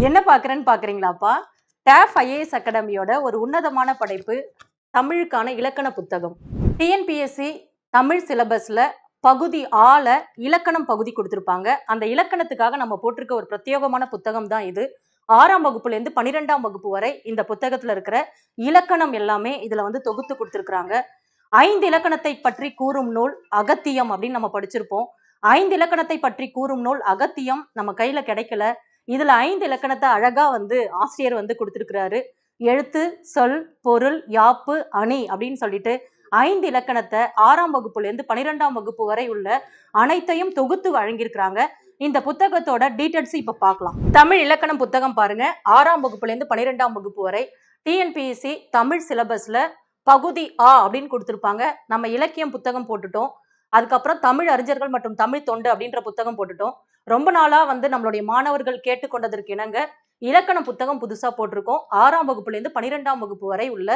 என்ன பார்க்குறேன்னு பார்க்குறீங்களாப்பா? டேஃப் ஐஏஎஸ் அகாடமியோட ஒரு உன்னதமான படைப்பு தமிழுக்கான இலக்கண புத்தகம். டிஎன்பிஎஸ்சி தமிழ் சிலபஸ்ல பகுதி ஆல இலக்கணம் பகுதி கொடுத்துருப்பாங்க. அந்த இலக்கணத்துக்காக நம்ம போட்டிருக்க ஒரு பிரத்யேகமான புத்தகம் தான் இது. 6ஆம் வகுப்புலேருந்து 12ஆம் வகுப்பு வரை இந்த புத்தகத்துல இருக்கிற இலக்கணம் எல்லாமே இதுல வந்து தொகுத்து கொடுத்துருக்குறாங்க. 5 இலக்கணத்தை பற்றி கூறும் நூல் அகத்தியம் அப்படின்னு நம்ம படிச்சிருப்போம். 5 இலக்கணத்தை பற்றி கூறும் நூல் அகத்தியம் நம்ம கையில கிடைக்கல. இதுல 5 இலக்கணத்தை அழகா வந்து ஆசிரியர் வந்து கொடுத்திருக்கிறாரு. எழுத்து, சொல், பொருள், யாப்பு, அணி அப்படின்னு சொல்லிட்டு 5 இலக்கணத்தை 6ஆம் வகுப்புல இருந்து 12ஆம் வகுப்பு வரை உள்ள அனைத்தையும் தொகுத்து வழங்கியிருக்கிறாங்க. இந்த புத்தகத்தோட டீடைல்ஸ் இப்ப பார்க்கலாம். தமிழ் இலக்கணம் புத்தகம் பாருங்க. 6ஆம் வகுப்புல இருந்து 12ஆம் வகுப்பு வரை டிஎன்பிஎஸ்சி தமிழ் சிலபஸ்ல பகுதி ஆ அப்படின்னு கொடுத்திருப்பாங்க. நம்ம இலக்கியம் புத்தகம் போட்டுட்டோம். அதுக்கப்புறம் தமிழ் அறிஞர்கள் மற்றும் தமிழ் தொண்டு அப்படின்ற புத்தகம் போட்டுட்டோம். ரொம்ப நாளா வந்து நம்மளுடைய மாணவர்கள் கேட்டுக்கொண்டதற்கு இணங்க இலக்கண புத்தகம் புதுசா போட்டிருக்கோம். 6ஆம் வகுப்புல இருந்து 12ஆம் வகுப்பு வரை உள்ள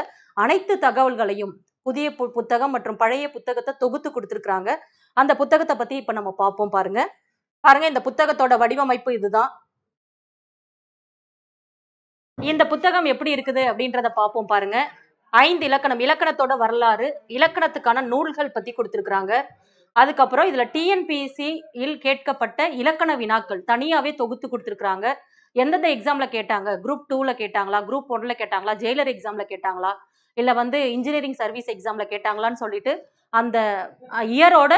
அனைத்து தகவல்களையும் புதிய புத்தகம் மற்றும் பழைய புத்தகத்தை தொகுத்து கொடுத்திருக்கிறாங்க. அந்த புத்தகத்தை பத்தி இப்ப நம்ம பார்ப்போம் பாருங்க. பாருங்க, இந்த புத்தகத்தோட வடிவமைப்பு இதுதான். இந்த புத்தகம் எப்படி இருக்குது அப்படின்றத பார்ப்போம் பாருங்க. 5 இலக்கணம், இலக்கணத்தோட வரலாறு, இலக்கணத்துக்கான நூல்கள் பத்தி கொடுத்திருக்கிறாங்க. அதுக்கப்புறம் இதுல டிஎன்பிஎஸ்சி இல் கேட்கப்பட்ட இலக்கண வினாக்கள் தனியாவே தொகுத்து கொடுத்திருக்கிறாங்க. எந்தெந்த எக்ஸாம்ல கேட்டாங்க, குரூப் 2ல கேட்டாங்களா, குரூப் 1ல கேட்டாங்களா, ஜெயிலர் எக்ஸாம்ல கேட்டாங்களா, இல்ல வந்து இன்ஜினியரிங் சர்வீஸ் எக்ஸாம்ல கேட்டாங்களான்னு சொல்லிட்டு அந்த இயரோட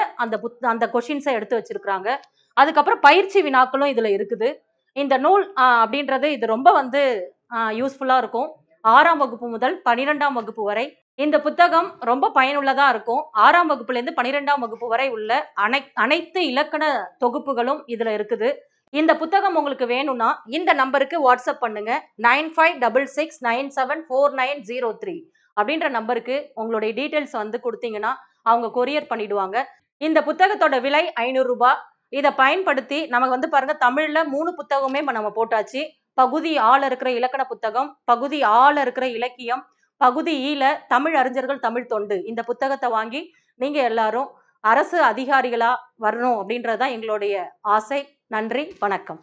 அந்த கொஷின்ஸை எடுத்து வச்சிருக்கிறாங்க. அதுக்கப்புறம் பயிற்சி வினாக்களும் இதுல இருக்குது. இந்த நூல் அப்படின்றது இது ரொம்ப வந்து யூஸ்ஃபுல்லா இருக்கும். 6ஆம் வகுப்பு முதல் 12ஆம் வகுப்பு வரை இந்த புத்தகம் ரொம்ப பயனுள்ளதா இருக்கும். 6ஆம் வகுப்புல இருந்து 12ஆம் வகுப்பு வரை உள்ள அனைத்து இலக்கண தொகுப்புகளும் இதுல இருக்குது. இந்த புத்தகம் உங்களுக்கு வேணும்னா இந்த நம்பருக்கு வாட்ஸ்அப் பண்ணுங்க. 9566974903 அப்படின்ற நம்பருக்கு உங்களுடைய டீடைல்ஸ் வந்து கொடுத்தீங்கன்னா அவங்க கொரியர் பண்ணிடுவாங்க. இந்த புத்தகத்தோட விலை 500 ரூபாய். இதை பயன்படுத்தி நமக்கு வந்து பாருங்க, தமிழ்ல 3 புத்தகமே நம்ம போட்டாச்சு. பகுதி ஆல இருக்கிற இலக்கண புத்தகம், பகுதி ஆல இருக்கிற இலக்கியம், பகுதி ஈல தமிழ் அறிஞர்கள் தமிழ் தொண்டு. இந்த புத்தகத்தை வாங்கி நீங்க எல்லாரும் அரசு அதிகாரிகளா வரணும் அப்படின்றதுதான் எங்களுடைய ஆசை. நன்றி, வணக்கம்.